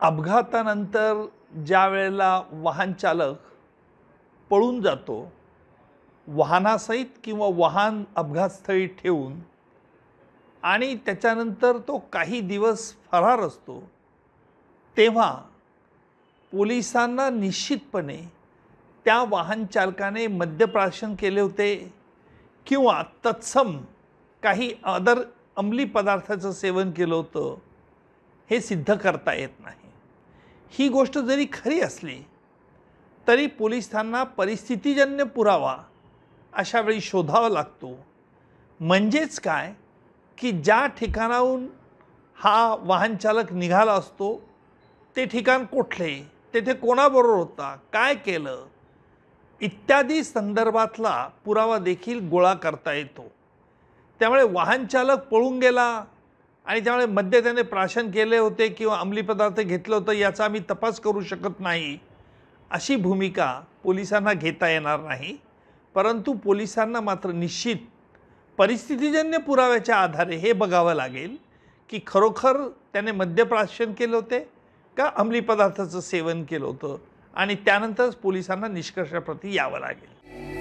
अपघातानंतर ज्या वेळेला वाहन चालक पळून जातो, वाहनासहित किंवा वाहन अपघातस्थळी ठेवून आणि त्याच्यानंतर तो काही दिवस फरार असतो, तेव्हा पोलिसांना निश्चितपणे त्या वाहन चालकाने मद्यप्राशन केले होते किंवा तत्सम काही अंमली पदार्थाचं सेवन केलं होतं, हे सिद्ध करता येत नाही। ही गोष्ट जरी खरी असली तरी पोलिसांना परिस्थितीजन्य पुरावा अशा वेळी शोधावा लागतो। म्हणजेच काय की ज्या ठिकाणाहून हा वाहन चालक निघाला असतो ते ठिकाण कुठले, तेथे कोणाबरोबर होता, काय केलं इत्यादी संदर्भातला पुरावा देखील गोळा करता येतो। त्यामुळे वाहन चालक पळून गेला आणि त्यामुळे मद्य त्याने प्राशन केले होते किंवा अंमली पदार्थ घेतलं होतं याचा आम्ही तपास करू शकत नाही, अशी भूमिका पोलिसांना घेता येणार नाही। परंतु पोलिसांना मात्र निश्चित परिस्थितीजन्य पुराव्याच्या आधारे हे बघावं लागेल की खरोखर त्याने मद्यप्राशन केलं होते का अंमली पदार्थाचं सेवन केलं होतं, आणि त्यानंतरच पोलिसांना निष्कर्षाप्रती यावं लागेल।